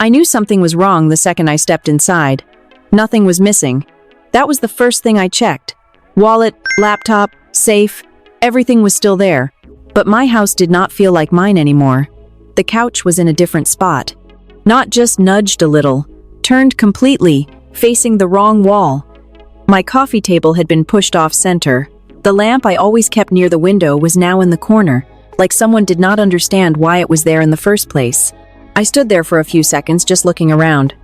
I knew something was wrong the second I stepped inside. Nothing was missing. That was the first thing I checked. Wallet, laptop, safe, everything was still there. But my house did not feel like mine anymore. The couch was in a different spot. Not just nudged a little, turned completely, facing the wrong wall. My coffee table had been pushed off center. The lamp I always kept near the window was now in the corner, like someone did not understand why it was there in the first place. I stood there for a few seconds just looking around.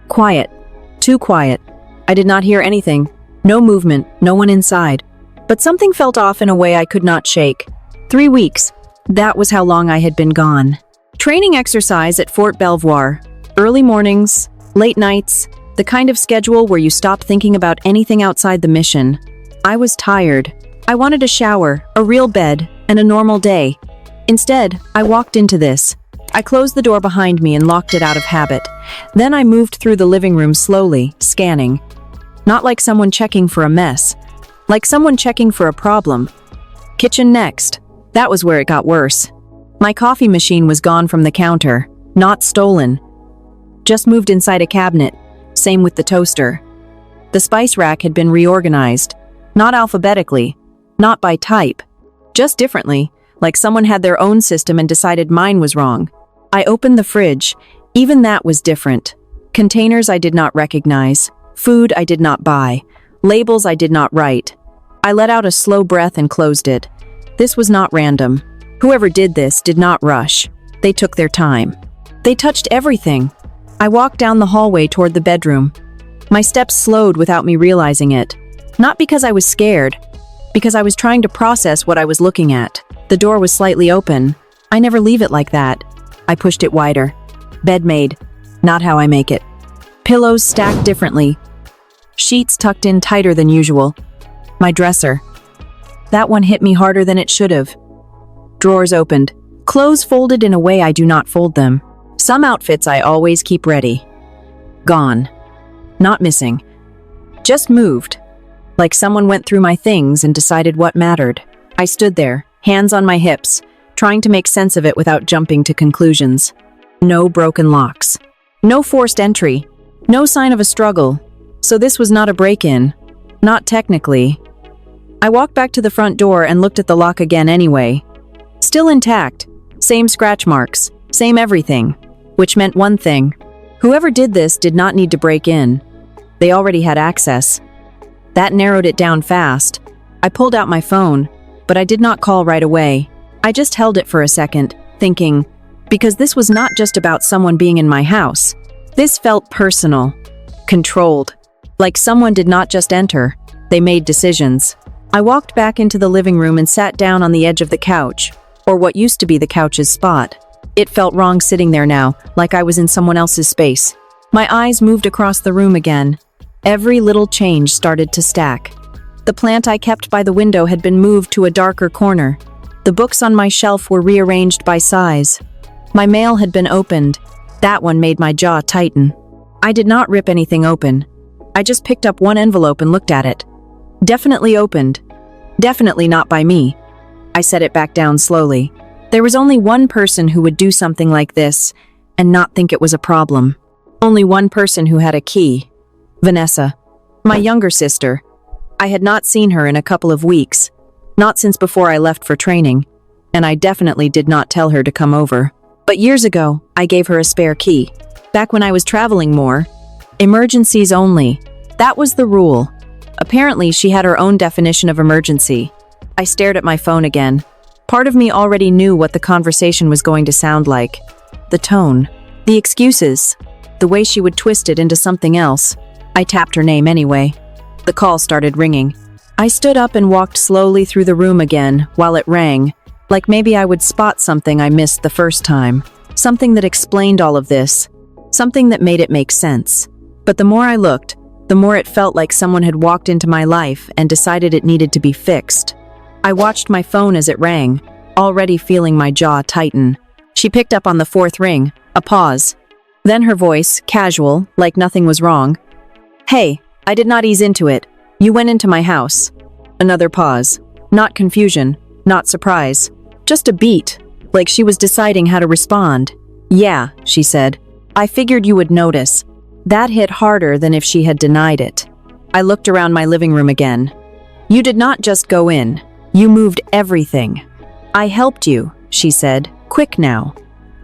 Quiet. Too quiet. I did not hear anything. No movement, no one inside. But something felt off in a way I could not shake. 3 weeks. That was how long I had been gone. Training exercise at Fort Belvoir. Early mornings, late nights, the kind of schedule where you stop thinking about anything outside the mission. I was tired. I wanted a shower, a real bed, and a normal day. Instead, I walked into this. I closed the door behind me and locked it out of habit. Then I moved through the living room slowly, scanning. Not like someone checking for a mess. Like someone checking for a problem. Kitchen next. That was where it got worse. My coffee machine was gone from the counter. Not stolen. Just moved inside a cabinet. Same with the toaster. The spice rack had been reorganized. Not alphabetically. Not by type. Just differently, like someone had their own system and decided mine was wrong. I opened the fridge. Even that was different. Containers I did not recognize. Food I did not buy. Labels I did not write. I let out a slow breath and closed it. This was not random. Whoever did this did not rush. They took their time. They touched everything. I walked down the hallway toward the bedroom. My steps slowed without me realizing it. Not because I was scared, because I was trying to process what I was looking at. The door was slightly open. I never leave it like that. I pushed it wider. Bed made. Not how I make it. Pillows stacked differently. Sheets tucked in tighter than usual. My dresser. That one hit me harder than it should have. Drawers opened. Clothes folded in a way I do not fold them. Some outfits I always keep ready. Gone. Not missing. Just moved. Like someone went through my things and decided what mattered. I stood there, hands on my hips, trying to make sense of it without jumping to conclusions. No broken locks. No forced entry. No sign of a struggle. So this was not a break-in. Not technically. I walked back to the front door and looked at the lock again anyway. Still intact. Same scratch marks. Same everything. Which meant one thing. Whoever did this did not need to break in. They already had access. That narrowed it down fast. I pulled out my phone, but I did not call right away. I just held it for a second, thinking, because this was not just about someone being in my house. This felt personal, controlled, like someone did not just enter, they made decisions. I walked back into the living room and sat down on the edge of the couch, or what used to be the couch's spot. It felt wrong sitting there now, like I was in someone else's space. My eyes moved across the room again. Every little change started to stack. The plant I kept by the window had been moved to a darker corner. The books on my shelf were rearranged by size. My mail had been opened. That one made my jaw tighten. I did not rip anything open. I just picked up one envelope and looked at it. Definitely opened. Definitely not by me. I set it back down slowly. There was only one person who would do something like this and not think it was a problem. Only one person who had a key. Vanessa, my younger sister. I had not seen her in a couple of weeks, not since before I left for training, and I definitely did not tell her to come over. But years ago, I gave her a spare key. Back when I was traveling more, emergencies only. That was the rule. Apparently, she had her own definition of emergency. I stared at my phone again. Part of me already knew what the conversation was going to sound like. The tone, the excuses, the way she would twist it into something else. I tapped her name anyway. The call started ringing. I stood up and walked slowly through the room again while it rang, like maybe I would spot something I missed the first time. Something that explained all of this. Something that made it make sense. But the more I looked, the more it felt like someone had walked into my life and decided it needed to be fixed. I watched my phone as it rang, already feeling my jaw tighten. She picked up on the fourth ring, a pause. Then her voice, casual, like nothing was wrong. "Hey, I did not ease into it. You went into my house." Another pause. Not confusion, not surprise. Just a beat, like she was deciding how to respond. "Yeah," she said. I figured you would notice. That hit harder than if she had denied it. I looked around my living room again. You did not just go in. You moved everything. I helped you, she said. Quick now.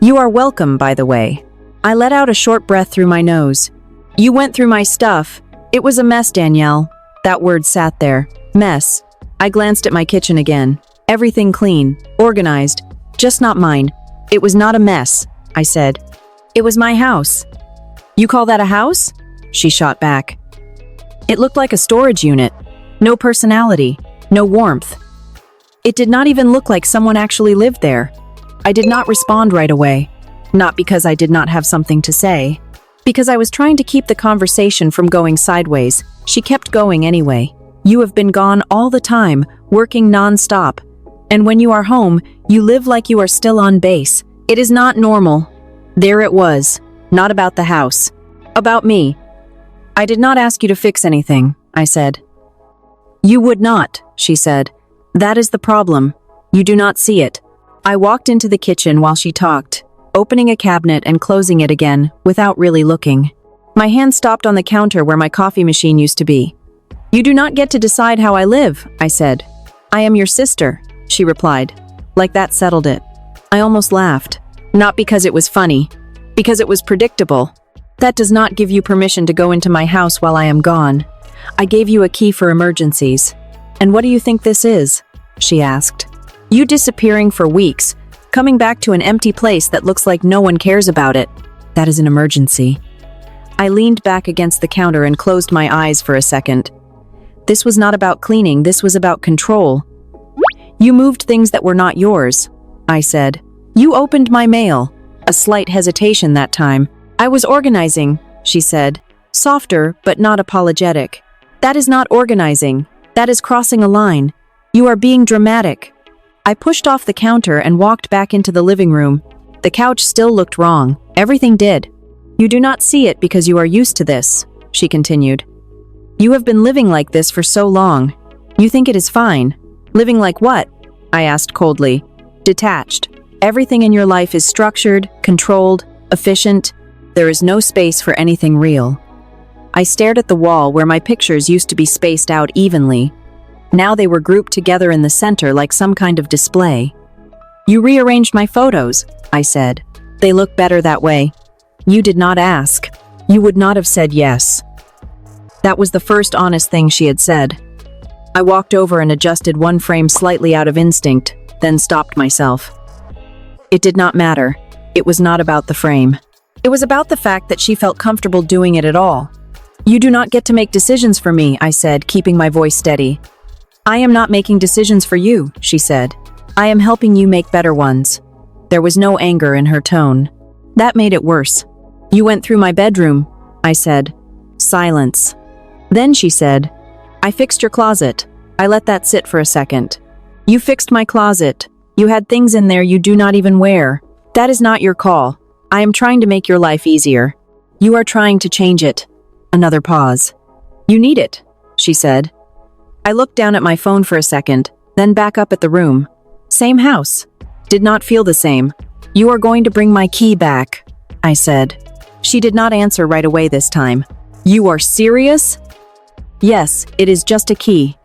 You are welcome, by the way. I let out a short breath through my nose. You went through my stuff. It was a mess, Danielle. That word sat there. Mess. I glanced at my kitchen again. Everything clean, organized, just not mine. It was not a mess, I said. It was my house. You call that a house? She shot back. It looked like a storage unit. No personality, no warmth. It did not even look like someone actually lived there. I did not respond right away. Not because I did not have something to say. Because I was trying to keep the conversation from going sideways. She kept going anyway. You have been gone all the time, working non-stop. And when you are home, you live like you are still on base. It is not normal. There it was. Not about the house. About me. I did not ask you to fix anything, I said. You would not, she said. That is the problem. You do not see it. I walked into the kitchen while she talked, opening a cabinet and closing it again, without really looking. My hand stopped on the counter where my coffee machine used to be. You do not get to decide how I live, I said. I am your sister, she replied. Like that settled it. I almost laughed. Not because it was funny, because it was predictable. That does not give you permission to go into my house while I am gone. I gave you a key for emergencies. And what do you think this is? She asked. You disappearing for weeks, coming back to an empty place that looks like no one cares about it. That is an emergency. I leaned back against the counter and closed my eyes for a second. This was not about cleaning, this was about control. You moved things that were not yours, I said. You opened my mail. A slight hesitation that time. I was organizing, she said. Softer, but not apologetic. That is not organizing. That is crossing a line. You are being dramatic. I pushed off the counter and walked back into the living room. The couch still looked wrong. Everything did. You do not see it because you are used to this, she continued. You have been living like this for so long. You think it is fine. Living like what? I asked coldly. Detached. Everything in your life is structured, controlled, efficient. There is no space for anything real. I stared at the wall where my pictures used to be spaced out evenly. Now they were grouped together in the center like some kind of display. You rearranged my photos, I said. They look better that way. You did not ask. You would not have said yes. That was the first honest thing she had said. I walked over and adjusted one frame slightly out of instinct, then stopped myself. It did not matter. It was not about the frame. It was about the fact that she felt comfortable doing it at all. You do not get to make decisions for me, I said, keeping my voice steady. I am not making decisions for you, she said. I am helping you make better ones. There was no anger in her tone. That made it worse. You went through my bedroom, I said. Silence. Then she said, I fixed your closet. I let that sit for a second. You fixed my closet. You had things in there you do not even wear. That is not your call. I am trying to make your life easier. You are trying to change it. Another pause. You need it, she said. I looked down at my phone for a second, then back up at the room. Same house. Did not feel the same. You are going to bring my key back, I said. She did not answer right away this time. You are serious? Yes, it is just a key.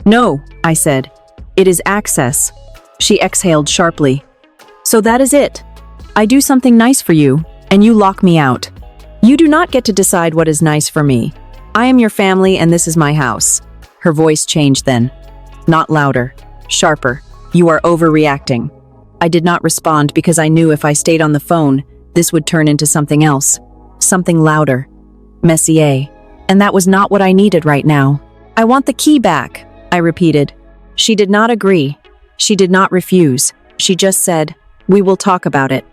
No, I said. It is access. She exhaled sharply. So that is it. I do something nice for you, and you lock me out. You do not get to decide what is nice for me. I am your family and this is my house. Her voice changed then. Not louder, sharper. You are overreacting. I did not respond because I knew if I stayed on the phone, this would turn into something else. Something louder. Messier. And that was not what I needed right now. I want the key back, I repeated. She did not agree. She did not refuse. She just said, we will talk about it.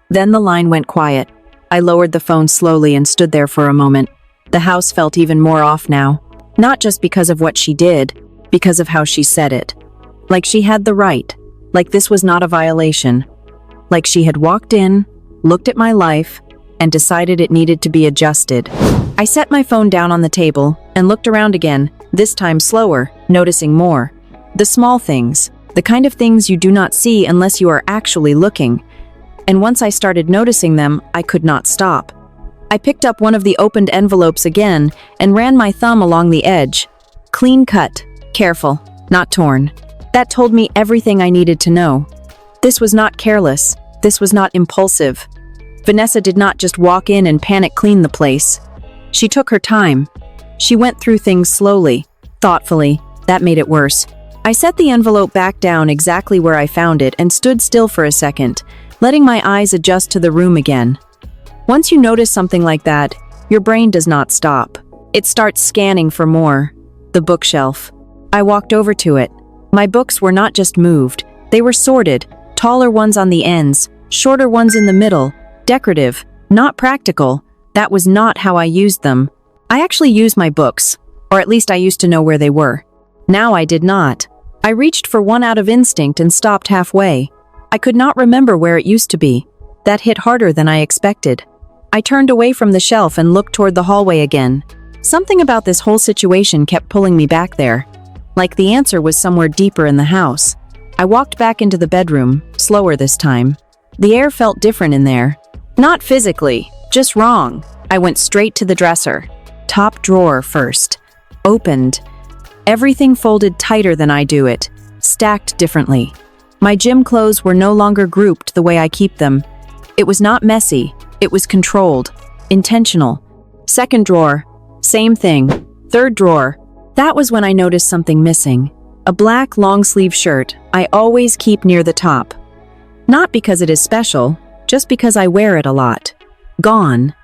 Then the line went quiet. I lowered the phone slowly and stood there for a moment. The house felt even more off now. Not just because of what she did, because of how she said it. Like she had the right. Like this was not a violation. Like she had walked in, looked at my life, and decided it needed to be adjusted. I set my phone down on the table and looked around again, this time slower, noticing more. The small things, the kind of things you do not see unless you are actually looking. And once I started noticing them, I could not stop. I picked up one of the opened envelopes again and ran my thumb along the edge. Clean cut, careful, not torn. That told me everything I needed to know. This was not careless. This was not impulsive. Vanessa did not just walk in and panic clean the place. She took her time. She went through things slowly, thoughtfully. That made it worse. I set the envelope back down exactly where I found it and stood still for a second, letting my eyes adjust to the room again. Once you notice something like that, your brain does not stop. It starts scanning for more. The bookshelf. I walked over to it. My books were not just moved. They were sorted, taller ones on the ends, shorter ones in the middle, decorative, not practical. That was not how I used them. I actually used my books, or at least I used to know where they were. Now I did not. I reached for one out of instinct and stopped halfway. I could not remember where it used to be. That hit harder than I expected. I turned away from the shelf and looked toward the hallway again. Something about this whole situation kept pulling me back there, like the answer was somewhere deeper in the house. I walked back into the bedroom, slower this time. The air felt different in there. Not physically, just wrong. I went straight to the dresser. Top drawer first. Opened. Everything folded tighter than I do it, stacked differently. My gym clothes were no longer grouped the way I keep them. It was not messy, it was controlled, intentional. Second drawer, same thing. Third drawer. That was when I noticed something missing. A black long-sleeve shirt I always keep near the top. Not because it is special, just because I wear it a lot. Gone.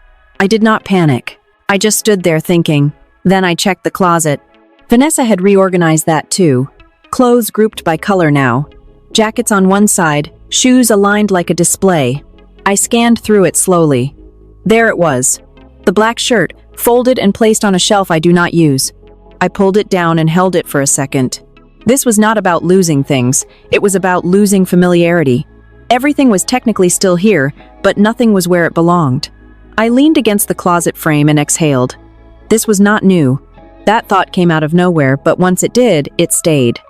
I did not panic. I just stood there thinking. Then I checked the closet. Vanessa had reorganized that too. Clothes grouped by color now. Jackets on one side, shoes aligned like a display. I scanned through it slowly. There it was. The black shirt, folded and placed on a shelf I do not use. I pulled it down and held it for a second. This was not about losing things. It was about losing familiarity. Everything was technically still here, but nothing was where it belonged. I leaned against the closet frame and exhaled. This was not new. That thought came out of nowhere, but once it did, it stayed.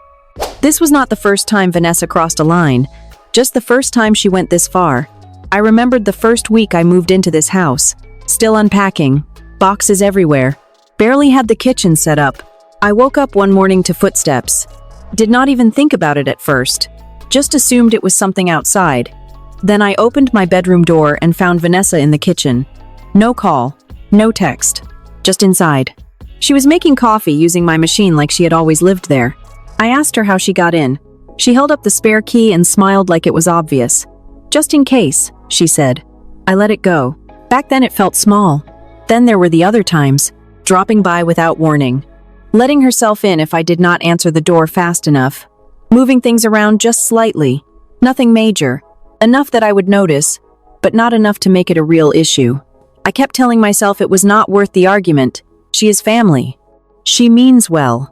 This was not the first time Vanessa crossed a line, just the first time she went this far. I remembered the first week I moved into this house. Still unpacking, boxes everywhere, barely had the kitchen set up. I woke up one morning to footsteps. Did not even think about it at first, just assumed it was something outside. Then I opened my bedroom door and found Vanessa in the kitchen. No call, no text, just inside. She was making coffee using my machine like she had always lived there. I asked her how she got in. She held up the spare key and smiled like it was obvious. Just in case, she said. I let it go. Back then it felt small. Then there were the other times, dropping by without warning. Letting herself in if I did not answer the door fast enough. Moving things around just slightly. Nothing major. Enough that I would notice, but not enough to make it a real issue. I kept telling myself it was not worth the argument. She is family. She means well.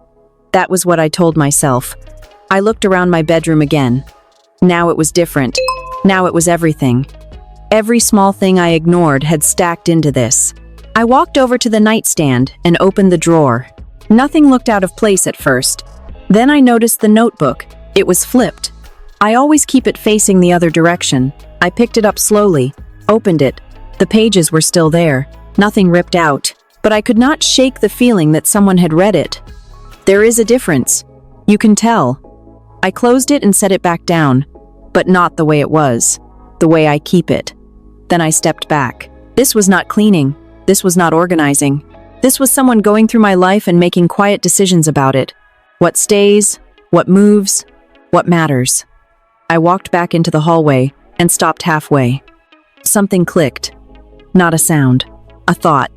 That was what I told myself. I looked around my bedroom again. Now it was different. Now it was everything. Every small thing I ignored had stacked into this. I walked over to the nightstand and opened the drawer. Nothing looked out of place at first. Then I noticed the notebook. It was flipped. I always keep it facing the other direction. I picked it up slowly, opened it. The pages were still there, nothing ripped out. But I could not shake the feeling that someone had read it. There is a difference. You can tell. I closed it and set it back down, but not the way it was, the way I keep it. Then I stepped back. This was not cleaning. This was not organizing. This was someone going through my life and making quiet decisions about it. What stays, what moves, what matters. I walked back into the hallway and stopped halfway. Something clicked. Not a sound, a thought.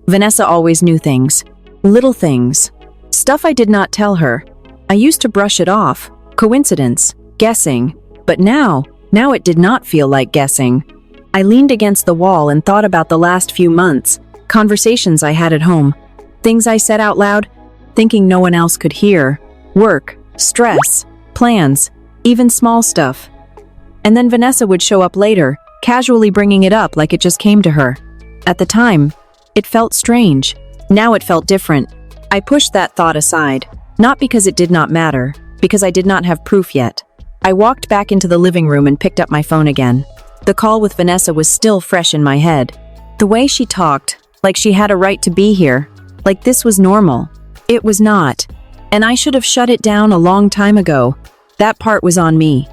Vanessa always knew things. Little things. Stuff I did not tell her. I used to brush it off. Coincidence. Guessing. But now it did not feel like guessing. I leaned against the wall and thought about the last few months. Conversations I had at home. Things I said out loud, thinking no one else could hear. Work. Stress. Plans. Even small stuff. And then Vanessa would show up later, casually bringing it up like it just came to her. At the time, it felt strange. Now it felt different. I pushed that thought aside, not because it did not matter, because I did not have proof yet. I walked back into the living room and picked up my phone again. The call with Vanessa was still fresh in my head. The way she talked, like she had a right to be here, like this was normal. It was not. And I should have shut it down a long time ago. That part was on me.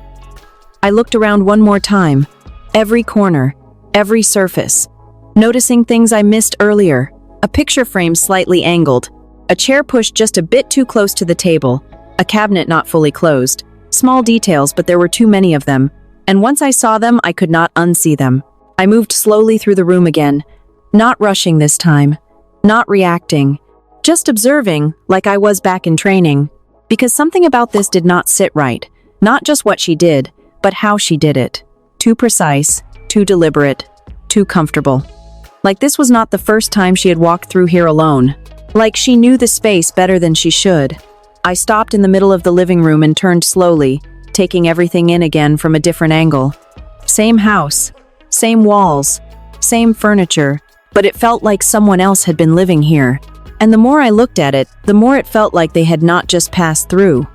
I looked around one more time. Every corner, every surface. Noticing things I missed earlier. A picture frame slightly angled. A chair pushed just a bit too close to the table. A cabinet not fully closed. Small details, but there were too many of them. And once I saw them, I could not unsee them. I moved slowly through the room again. Not rushing this time. Not reacting. Just observing, like I was back in training. Because something about this did not sit right. Not just what she did, but how she did it. Too precise, too deliberate, too comfortable. Like this was not the first time she had walked through here alone. Like she knew the space better than she should. I stopped in the middle of the living room and turned slowly, taking everything in again from a different angle. Same house, same walls, same furniture, but it felt like someone else had been living here. And the more I looked at it, the more it felt like they had not just passed through.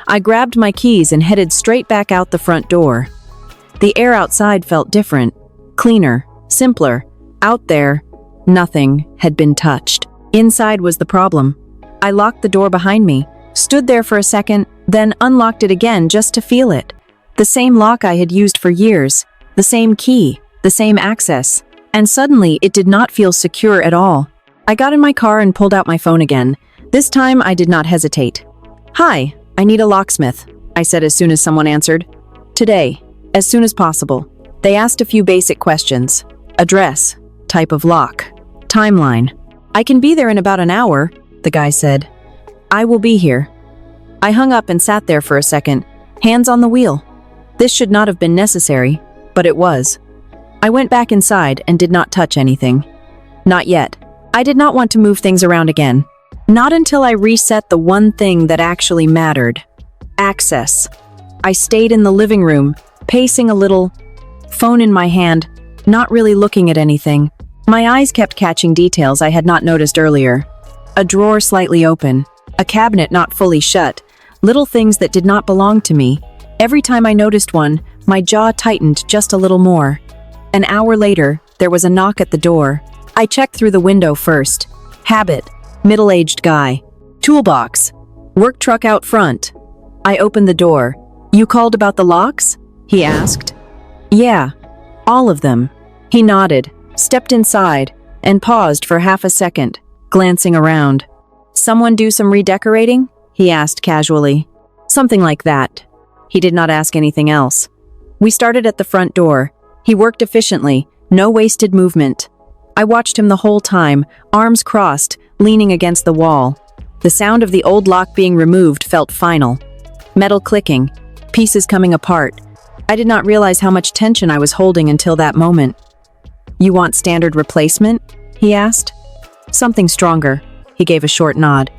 I grabbed my keys and headed straight back out the front door. The air outside felt different, cleaner, simpler. Out there, nothing had been touched. Inside was the problem. I locked the door behind me, stood there for a second, then unlocked it again just to feel it. The same lock I had used for years, the same key, the same access, and suddenly it did not feel secure at all. I got in my car and pulled out my phone again. This time I did not hesitate. "Hi, I need a locksmith," I said as soon as someone answered. "Today, as soon as possible." They asked a few basic questions. Address, type of lock, timeline. "I can be there in about an hour," the guy said. "I will be here." I hung up and sat there for a second, hands on the wheel. This should not have been necessary, but it was. I went back inside and did not touch anything. Not yet. I did not want to move things around again. Not until I reset the one thing that actually mattered. Access. I stayed in the living room, pacing a little, phone in my hand, not really looking at anything. My eyes kept catching details I had not noticed earlier. A drawer slightly open, a cabinet not fully shut, little things that did not belong to me. Every time I noticed one, my jaw tightened just a little more. An hour later, there was a knock at the door. I checked through the window first. Habit, middle-aged guy. Toolbox, work truck out front. I opened the door. "You called about the locks?" he asked. "Yeah, all of them." He nodded, stepped inside, and paused for half a second, glancing around. "Someone do some redecorating?" he asked casually. "Something like that." He did not ask anything else. We started at the front door. He worked efficiently, no wasted movement. I watched him the whole time, arms crossed, leaning against the wall. The sound of the old lock being removed felt final. Metal clicking, pieces coming apart. I did not realize how much tension I was holding until that moment. "You want standard replacement?" he asked. "Something stronger." He gave a short nod.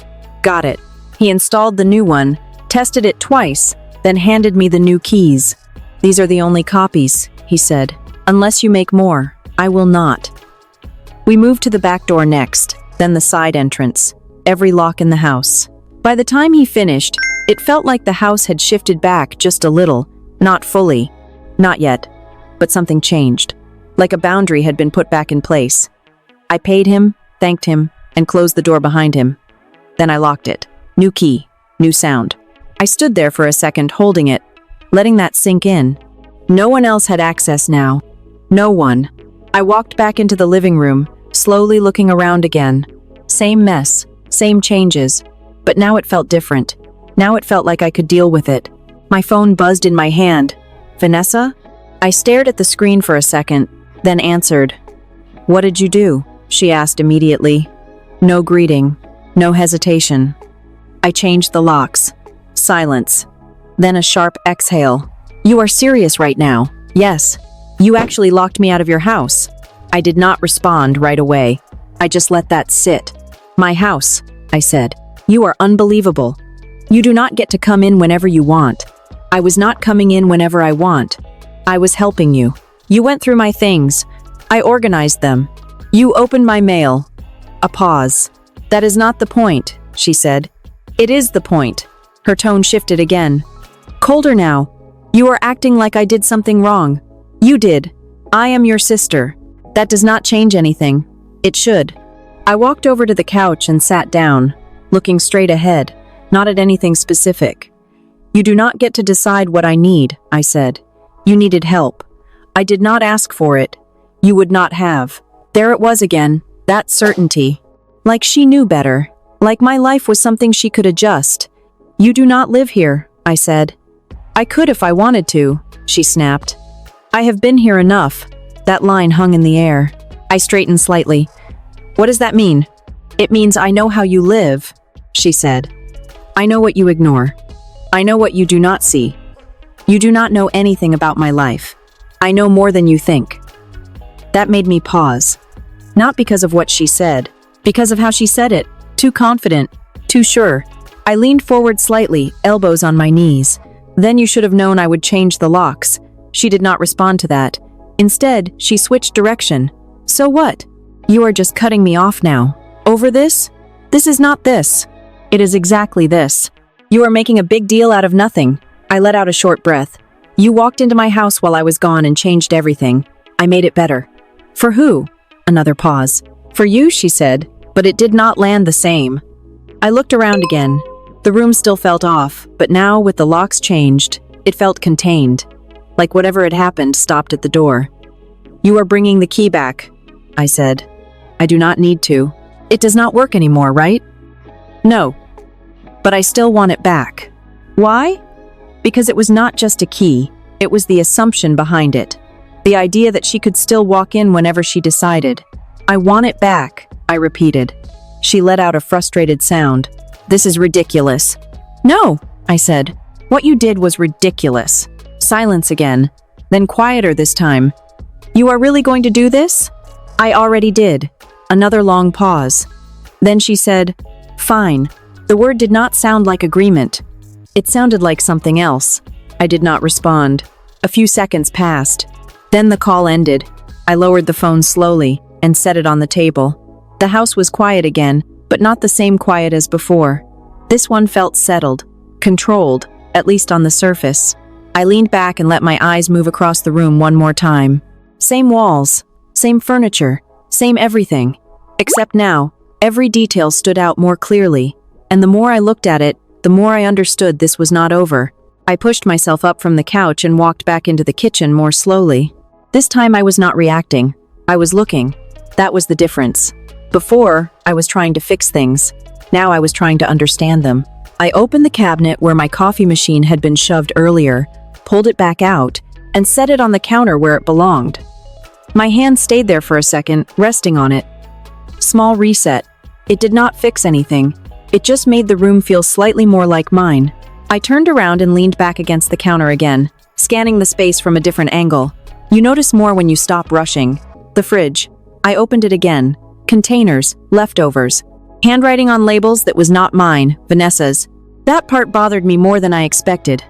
"Got it." He installed the new one, tested it twice, then handed me the new keys. "These are the only copies," he said. "Unless you make more, I will not." We moved to the back door next, then the side entrance. Every lock in the house. By the time he finished, it felt like the house had shifted back just a little, not fully. Not yet. But something changed. Like a boundary had been put back in place. I paid him, thanked him, and closed the door behind him. Then I locked it. New key, new sound. I stood there for a second holding it, letting that sink in. No one else had access now. No one. I walked back into the living room, slowly looking around again. Same mess, same changes, but now it felt different. Now it felt like I could deal with it. My phone buzzed in my hand. "Vanessa?" I stared at the screen for a second, then answered. "What did you do?" she asked immediately. No greeting, no hesitation. I changed the locks. Silence. Then a sharp exhale. "You are serious right now?" "Yes. You actually locked me out of your house." I did not respond right away. I just let that sit. "My house," I said. "You are unbelievable. You do not get to come in whenever you want." "I was not coming in whenever I want. I was helping you. You went through my things. I organized them. You opened my mail." A pause. "That is not the point," she said. "It is the point." Her tone shifted again. "Colder now. You are acting like I did something wrong. You did. I am your sister. That does not change anything. It should. I walked over to the couch and sat down, looking straight ahead, not at anything specific. You do not get to decide what I need, I said. You needed help. I did not ask for it. You would not have. There it was again, that certainty. Like she knew better. Like my life was something she could adjust. You do not live here, I said. I could if I wanted to, she snapped. I have been here enough. That line hung in the air. I straightened slightly. What does that mean? It means I know how you live, she said. I know what you ignore. I know what you do not see. You do not know anything about my life. I know more than you think. That made me pause. Not because of what she said, because of how she said it. Too confident, too sure. I leaned forward slightly, elbows on my knees. Then you should have known I would change the locks. She did not respond to that. Instead, she switched direction. So what? You are just cutting me off now. Over this? This is not this. It is exactly this. You are making a big deal out of nothing. I let out a short breath. You walked into my house while I was gone and changed everything. I made it better. For who? Another pause. For you, she said, but it did not land the same. I looked around again. The room still felt off, but now, with the locks changed, it felt contained. Like whatever had happened stopped at the door. You are bringing the key back, I said. I do not need to. It does not work anymore, right? No. But I still want it back. Why? Because it was not just a key, it was the assumption behind it. The idea that she could still walk in whenever she decided. I want it back, I repeated. She let out a frustrated sound. This is ridiculous. No, I said. What you did was ridiculous. Silence again, then quieter this time. You are really going to do this? I already did. Another long pause. Then she said, fine. The word did not sound like agreement. It sounded like something else. I did not respond. A few seconds passed. Then the call ended. I lowered the phone slowly and set it on the table. The house was quiet again, but not the same quiet as before. This one felt settled, controlled, at least on the surface. I leaned back and let my eyes move across the room one more time. Same walls, same furniture, same everything. Except now, every detail stood out more clearly, and the more I looked at it, the more I understood this was not over. I pushed myself up from the couch and walked back into the kitchen more slowly. This time I was not reacting. I was looking. That was the difference. Before, I was trying to fix things. Now I was trying to understand them. I opened the cabinet where my coffee machine had been shoved earlier, pulled it back out, and set it on the counter where it belonged. My hand stayed there for a second, resting on it. Small reset. It did not fix anything. It just made the room feel slightly more like mine. I turned around and leaned back against the counter again, scanning the space from a different angle. You notice more when you stop rushing. The fridge. I opened it again. Containers, leftovers. Handwriting on labels that was not mine, Vanessa's. That part bothered me more than I expected.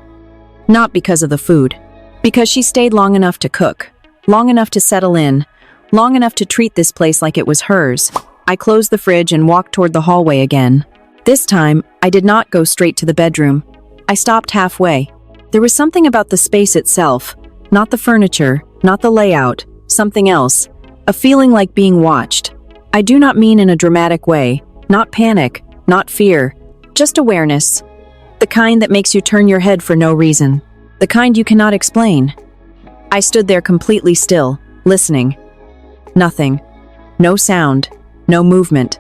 Not because of the food. Because she stayed long enough to cook. Long enough to settle in. Long enough to treat this place like it was hers. I closed the fridge and walked toward the hallway again. This time, I did not go straight to the bedroom. I stopped halfway. There was something about the space itself. Not the furniture, not the layout, something else. A feeling like being watched. I do not mean in a dramatic way. Not panic, not fear. Just awareness. The kind that makes you turn your head for no reason. The kind you cannot explain. I stood there completely still, listening. Nothing. No sound. No movement.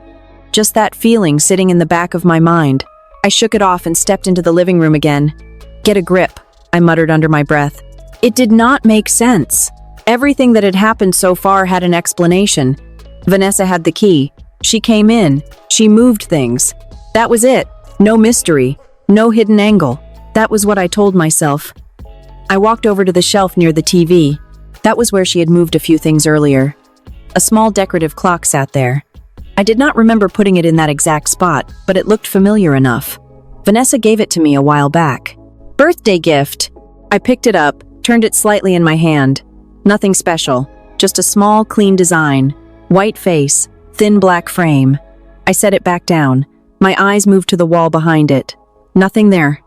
Just that feeling sitting in the back of my mind. I shook it off and stepped into the living room again. Get a grip, I muttered under my breath. It did not make sense. Everything that had happened so far had an explanation. Vanessa had the key. She came in. She moved things. That was it. No mystery. No hidden angle. That was what I told myself. I walked over to the shelf near the TV. That was where she had moved a few things earlier. A small decorative clock sat there. I did not remember putting it in that exact spot, but it looked familiar enough. Vanessa gave it to me a while back. Birthday gift. I picked it up, turned it slightly in my hand. Nothing special, just a small, clean design. White face, thin black frame. I set it back down. My eyes moved to the wall behind it. Nothing there.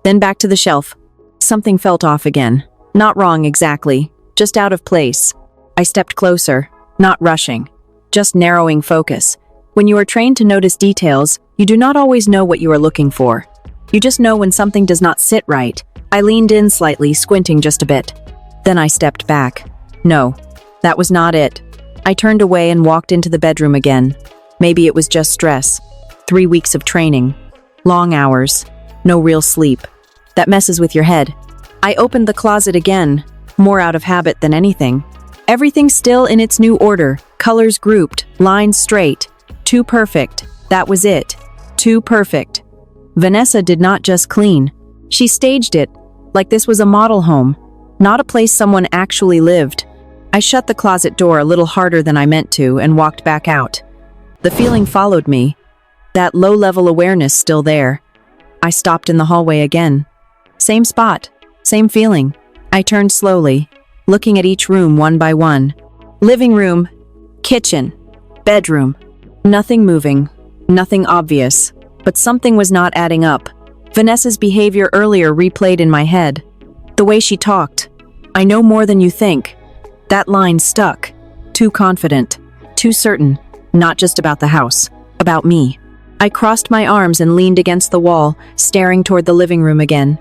Then back to the shelf. Something felt off again. Not wrong exactly, just out of place. I stepped closer. Not rushing. Just narrowing focus. When you are trained to notice details, you do not always know what you are looking for. You just know when something does not sit right. I leaned in slightly, squinting just a bit. Then I stepped back. No, that was not it. I turned away and walked into the bedroom again. Maybe it was just stress. 3 weeks of training. Long hours. No real sleep. That messes with your head. I opened the closet again, more out of habit than anything. Everything still in its new order, colors grouped, lines straight. Too perfect. That was it. Too perfect. Vanessa did not just clean. She staged it, like this was a model home, not a place someone actually lived. I shut the closet door a little harder than I meant to and walked back out. The feeling followed me. That low-level awareness still there. I stopped in the hallway again. Same spot, same feeling. I turned slowly, looking at each room one by one. Living room, kitchen, bedroom. Nothing moving, nothing obvious, but something was not adding up. Vanessa's behavior earlier replayed in my head. The way she talked. I know more than you think. That line stuck. Too confident, too certain, not just about the house, about me. I crossed my arms and leaned against the wall, staring toward the living room again.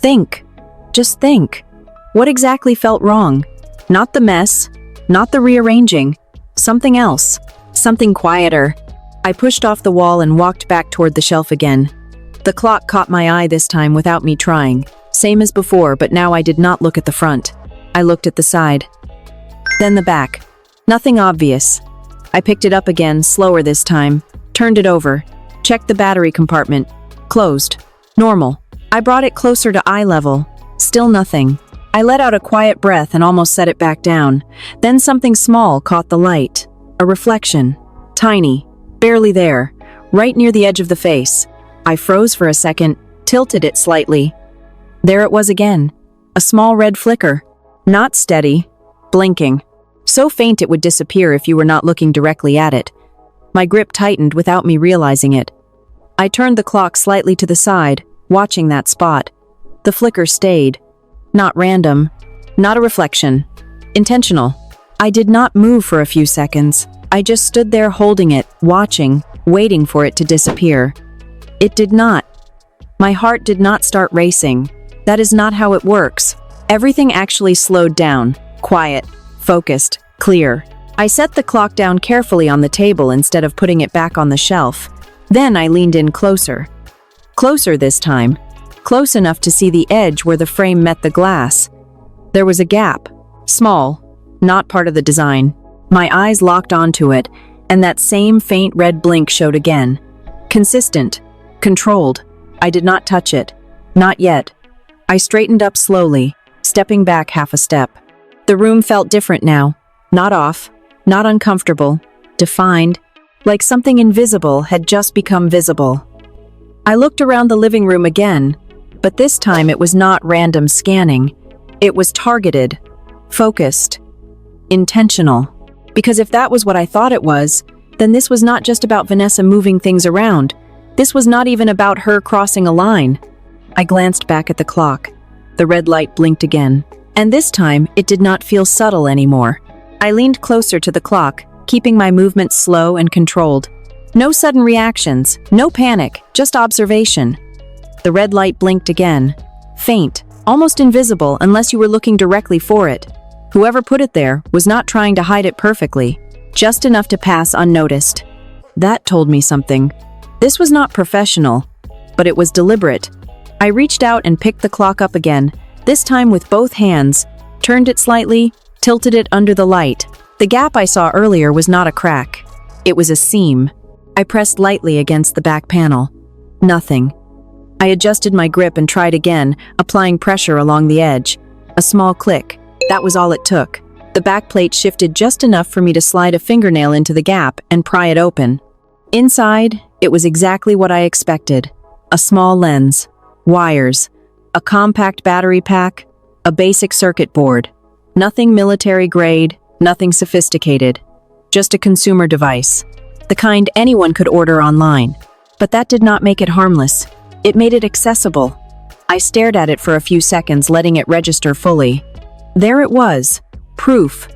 Think. Just think. What exactly felt wrong? Not the mess, not the rearranging. Something else. Something quieter. I pushed off the wall and walked back toward the shelf again. The clock caught my eye this time without me trying. Same as before, but now I did not look at the front. I looked at the side. Then the back. Nothing obvious. I picked it up again, slower this time. Turned it over. Checked the battery compartment. Closed. Normal. I brought it closer to eye level. Still nothing. I let out a quiet breath and almost set it back down. Then something small caught the light. A reflection. Tiny. Barely there. Right near the edge of the face. I froze for a second, tilted it slightly. There it was again. A small red flicker. Not steady. Blinking. So faint it would disappear if you were not looking directly at it. My grip tightened without me realizing it. I turned the clock slightly to the side, watching that spot. The flicker stayed. Not random. Not a reflection. Intentional. I did not move for a few seconds. I just stood there holding it, watching, waiting for it to disappear. It did not. My heart did not start racing. That is not how it works. Everything actually slowed down. Quiet. Focused. Clear. I set the clock down carefully on the table instead of putting it back on the shelf. Then I leaned in closer. Closer this time. Close enough to see the edge where the frame met the glass. There was a gap. Small. Not part of the design. My eyes locked onto it, and that same faint red blink showed again. Consistent. Controlled. I did not touch it. Not yet. I straightened up slowly, stepping back half a step. The room felt different now. Not off. Not uncomfortable. Defined. Like something invisible had just become visible. I looked around the living room again, but this time it was not random scanning. It was targeted. Focused. Intentional. Because if that was what I thought it was, then this was not just about Vanessa moving things around. This was not even about her crossing a line. I glanced back at the clock. The red light blinked again. And this time, it did not feel subtle anymore. I leaned closer to the clock, keeping my movements slow and controlled. No sudden reactions, no panic, just observation. The red light blinked again. Faint, almost invisible unless you were looking directly for it. Whoever put it there was not trying to hide it perfectly, just enough to pass unnoticed. That told me something. This was not professional, but it was deliberate. I reached out and picked the clock up again, this time with both hands, turned it slightly, tilted it under the light. The gap I saw earlier was not a crack. It was a seam. I pressed lightly against the back panel. Nothing. I adjusted my grip and tried again, applying pressure along the edge. A small click. That was all it took. The backplate shifted just enough for me to slide a fingernail into the gap and pry it open. Inside, it was exactly what I expected. A small lens, wires, a compact battery pack, a basic circuit board. Nothing military grade, nothing sophisticated. Just a consumer device. The kind anyone could order online. But that did not make it harmless. It made it accessible. I stared at it for a few seconds, letting it register fully. There it was. Proof.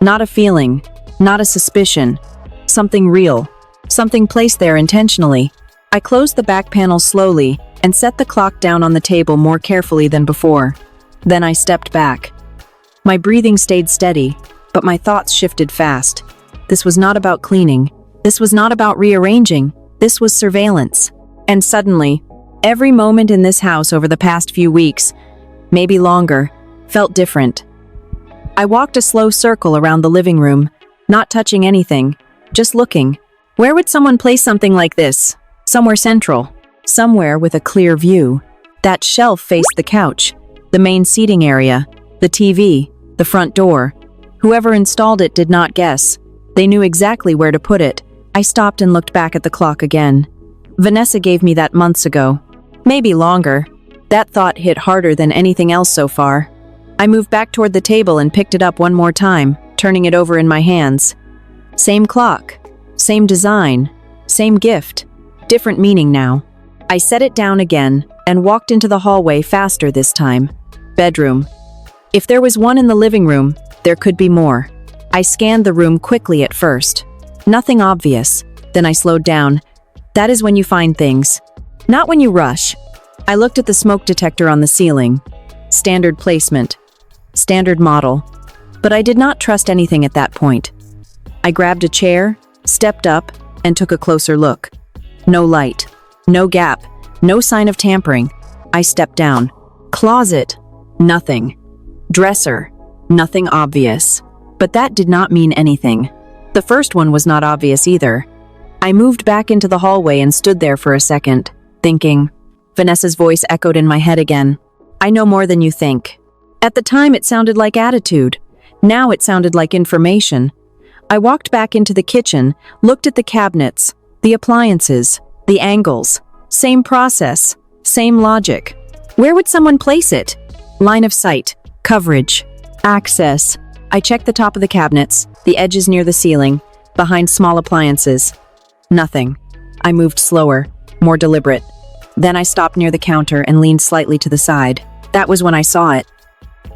Not a feeling. Not a suspicion. Something real. Something placed there intentionally. I closed the back panel slowly and set the clock down on the table more carefully than before. Then I stepped back. My breathing stayed steady, but my thoughts shifted fast. This was not about cleaning. This was not about rearranging. This was surveillance. And suddenly, every moment in this house over the past few weeks, maybe longer, felt different. I walked a slow circle around the living room, not touching anything, just looking. Where would someone place something like this? Somewhere central. Somewhere with a clear view. That shelf faced the couch, the main seating area, the TV, the front door. Whoever installed it did not guess. They knew exactly where to put it. I stopped and looked back at the clock again. Vanessa gave me that months ago. Maybe longer. That thought hit harder than anything else so far. I moved back toward the table and picked it up one more time, turning it over in my hands. Same clock. Same design. Same gift. Different meaning now. I set it down again and walked into the hallway faster this time. Bedroom. If there was one in the living room, there could be more. I scanned the room quickly at first. Nothing obvious. Then I slowed down. That is when you find things. Not when you rush. I looked at the smoke detector on the ceiling. Standard placement. Standard model. But I did not trust anything at that point. I grabbed a chair, stepped up, and took a closer look. No light. No gap. No sign of tampering. I stepped down. Closet. Nothing. Dresser. Nothing obvious. But that did not mean anything. The first one was not obvious either. I moved back into the hallway and stood there for a second, thinking. Vanessa's voice echoed in my head again. I know more than you think. At the time it sounded like attitude. Now it sounded like information. I walked back into the kitchen, looked at the cabinets, the appliances, the angles. Same process, same logic. Where would someone place it? Line of sight, coverage, access. I checked the top of the cabinets, the edges near the ceiling, behind small appliances. Nothing. I moved slower, more deliberate. Then I stopped near the counter and leaned slightly to the side. That was when I saw it.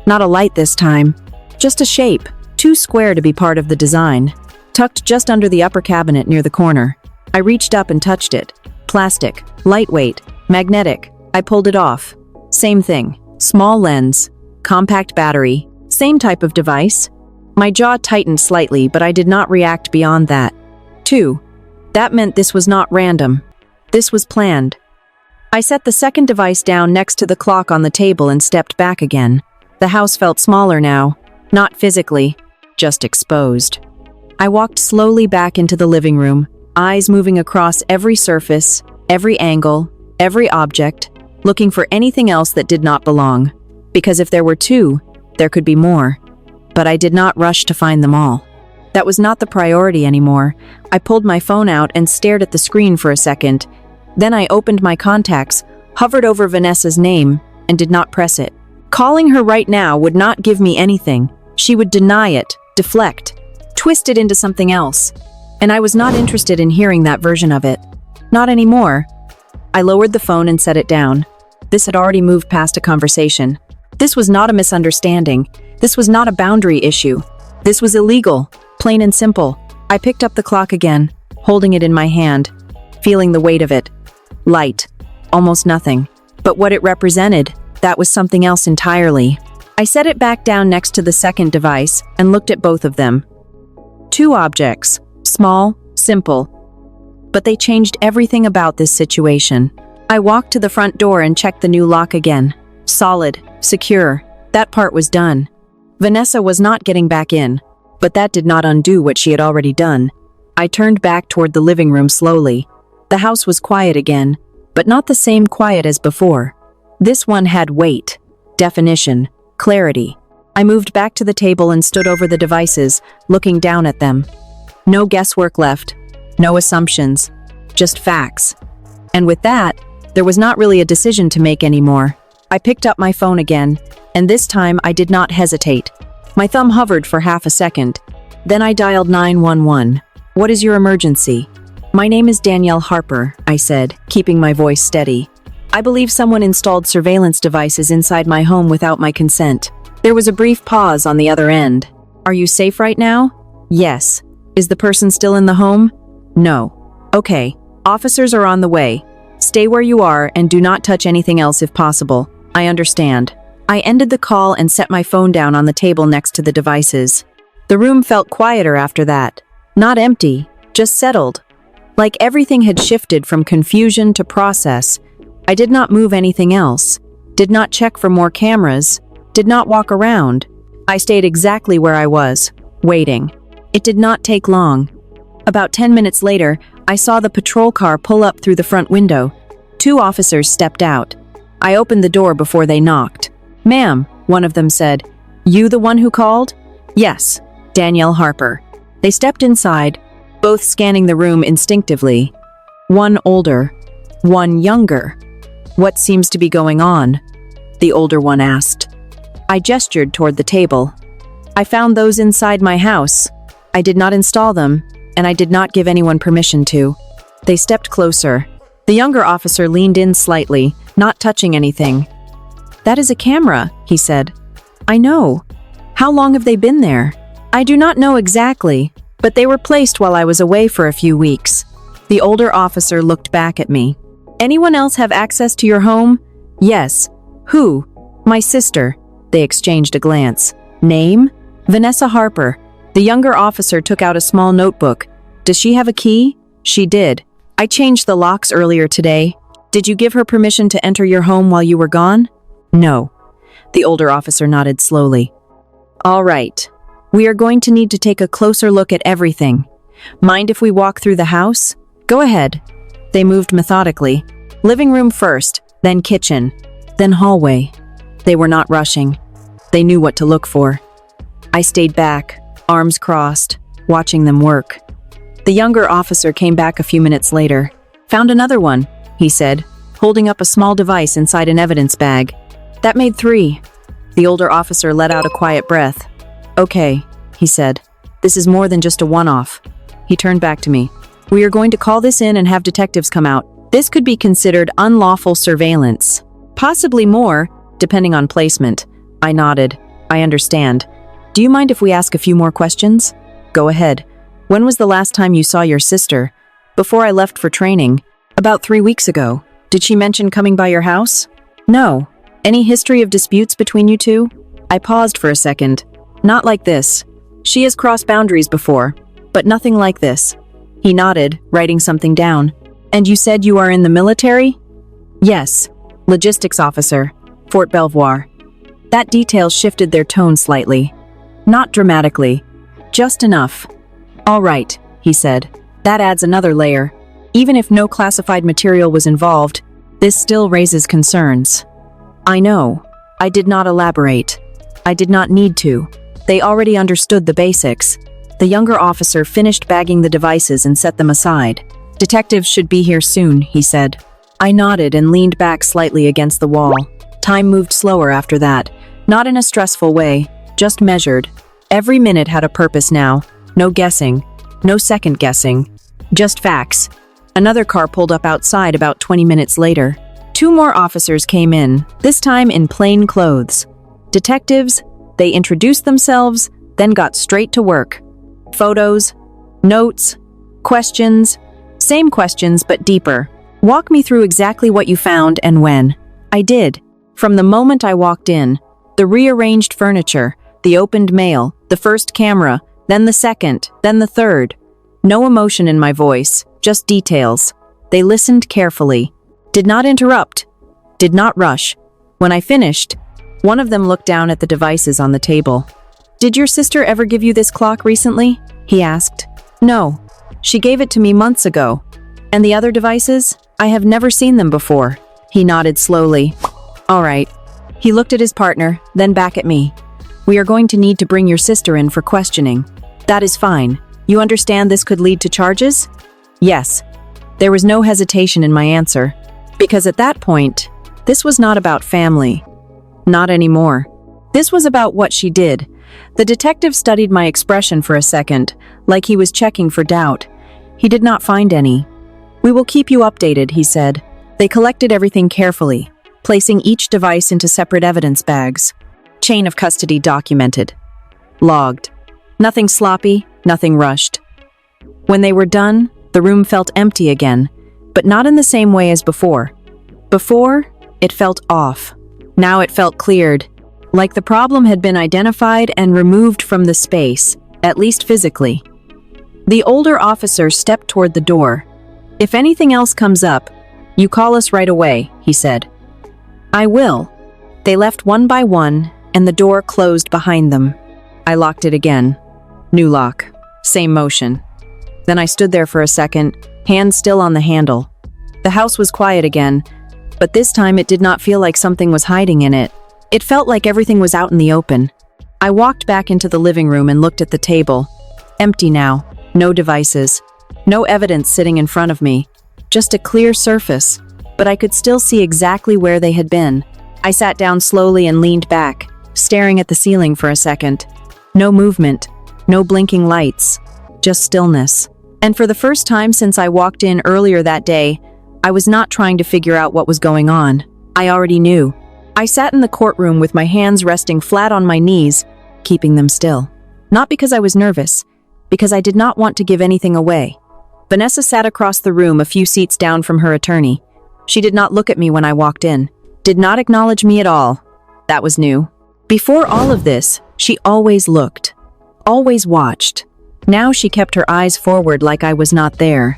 Not a light this time. Just a shape, too square to be part of the design. Tucked just under the upper cabinet near the corner. I reached up and touched it. Plastic, lightweight, magnetic. I pulled it off. Same thing. Small lens, compact battery, same type of device. My jaw tightened slightly, but I did not react beyond that. 2. That meant this was not random. This was planned. I set the second device down next to the clock on the table and stepped back again. The house felt smaller now, not physically, just exposed. I walked slowly back into the living room, eyes moving across every surface, every angle, every object, looking for anything else that did not belong. Because if there were 2, there could be more. But I did not rush to find them all. That was not the priority anymore. I pulled my phone out and stared at the screen for a second. Then I opened my contacts, hovered over Vanessa's name, and did not press it. Calling her right now would not give me anything. She would deny it, deflect, twist it into something else. And I was not interested in hearing that version of it. Not anymore. I lowered the phone and set it down. This had already moved past a conversation. This was not a misunderstanding. This was not a boundary issue. This was illegal, plain and simple. I picked up the clock again, holding it in my hand, feeling the weight of it. Light. Almost nothing. But what it represented, that was something else entirely. I set it back down next to the second device and looked at both of them. 2 objects. Small, simple. But they changed everything about this situation. I walked to the front door and checked the new lock again. Solid, secure. That part was done. Vanessa was not getting back in, but that did not undo what she had already done. I turned back toward the living room slowly. The house was quiet again, but not the same quiet as before. This one had weight, definition, clarity. I moved back to the table and stood over the devices, looking down at them. No guesswork left, no assumptions, just facts. And with that, there was not really a decision to make anymore. I picked up my phone again, and this time I did not hesitate. My thumb hovered for half a second. Then I dialed 911. What is your emergency? My name is Danielle Harper, I said, keeping my voice steady. I believe someone installed surveillance devices inside my home without my consent. There was a brief pause on the other end. Are you safe right now? Yes. Is the person still in the home? No. Okay. Officers are on the way. Stay where you are and do not touch anything else if possible. I understand. I ended the call and set my phone down on the table next to the devices. The room felt quieter after that. Not empty, just settled. Like everything had shifted from confusion to process. I did not move anything else. Did not check for more cameras. Did not walk around. I stayed exactly where I was, waiting. It did not take long. About 10 minutes later, I saw the patrol car pull up through the front window. 2 officers stepped out. I opened the door before they knocked. "Ma'am," one of them said. "You the one who called?" "Yes, Danielle Harper." They stepped inside, both scanning the room instinctively. One older, one younger. "What seems to be going on?" the older one asked. I gestured toward the table. "I found those inside my house. I did not install them, and I did not give anyone permission to." They stepped closer. The younger officer leaned in slightly, not touching anything. "That is a camera," he said. "I know. How long have they been there?" "I do not know exactly, but they were placed while I was away for a few weeks." The older officer looked back at me. "Anyone else have access to your home?" "Yes." "Who?" "My sister." They exchanged a glance. "Name?" "Vanessa Harper." The younger officer took out a small notebook. "Does she have a key?" "She did. I changed the locks earlier today." "Did you give her permission to enter your home while you were gone?" "No." The older officer nodded slowly. "All right. We are going to need to take a closer look at everything. Mind if we walk through the house?" "Go ahead." They moved methodically. Living room first, then kitchen, then hallway. They were not rushing. They knew what to look for. I stayed back, arms crossed, watching them work. The younger officer came back a few minutes later. "Found another one," he said, holding up a small device inside an evidence bag. "That made 3. The older officer let out a quiet breath. "Okay," he said. "This is more than just a one-off." He turned back to me. "We are going to call this in and have detectives come out. This could be considered unlawful surveillance. Possibly more, depending on placement." I nodded. "I understand. Do you mind if we ask a few more questions?" "Go ahead. When was the last time you saw your sister?" "Before I left for training. About 3 weeks ago." "Did she mention coming by your house?" "No." "Any history of disputes between you two?" I paused for a second. "Not like this. She has crossed boundaries before, but nothing like this." He nodded, writing something down. "And you said you are in the military?" "Yes. Logistics officer. Fort Belvoir." That detail shifted their tone slightly. Not dramatically. Just enough. "All right," he said. "That adds another layer. Even if no classified material was involved, this still raises concerns." "I know. I did not elaborate. I did not need to. They already understood the basics." The younger officer finished bagging the devices and set them aside. "Detectives should be here soon," he said. I nodded and leaned back slightly against the wall. Time moved slower after that. Not in a stressful way, just measured. Every minute had a purpose now. No guessing. No second guessing. Just facts. Another car pulled up outside about 20 minutes later. 2 more officers came in, this time in plain clothes. Detectives, they introduced themselves, then got straight to work. Photos, notes, questions. Same questions, but deeper. "Walk me through exactly what you found and when." I did. From the moment I walked in, the rearranged furniture, the opened mail, the first camera, then the second, then the third. No emotion in my voice, just details. They listened carefully. Did not interrupt. Did not rush. When I finished, one of them looked down at the devices on the table. "Did your sister ever give you this clock recently?" he asked. "No. She gave it to me months ago." "And the other devices? I have never seen them before." He nodded slowly. "All right." He looked at his partner, then back at me. "We are going to need to bring your sister in for questioning." "That is fine. You understand this could lead to charges?" "Yes." There was no hesitation in my answer, because at that point, this was not about family. Not anymore. This was about what she did. The detective studied my expression for a second, like he was checking for doubt. He did not find any. "We will keep you updated," he said. They collected everything carefully, placing each device into separate evidence bags. Chain of custody documented. Logged. Nothing sloppy, nothing rushed. When they were done, the room felt empty again, but not in the same way as before. Before, it felt off. Now it felt cleared, like the problem had been identified and removed from the space, at least physically. The older officer stepped toward the door. "If anything else comes up, you call us right away," he said. "I will." They left one by one, and the door closed behind them. I locked it again. New lock. Same motion. Then I stood there for a second, hand still on the handle. The house was quiet again, but this time it did not feel like something was hiding in it. It felt like everything was out in the open. I walked back into the living room and looked at the table. Empty now. No devices. No evidence sitting in front of me. Just a clear surface. But I could still see exactly where they had been. I sat down slowly and leaned back, staring at the ceiling for a second. No movement. No blinking lights. Just stillness. And for the first time since I walked in earlier that day, I was not trying to figure out what was going on. I already knew. I sat in the courtroom with my hands resting flat on my knees, keeping them still. Not because I was nervous, because I did not want to give anything away. Vanessa sat across the room a few seats down from her attorney. She did not look at me when I walked in, did not acknowledge me at all. That was new. Before all of this, she always looked, always watched. Now she kept her eyes forward like I was not there.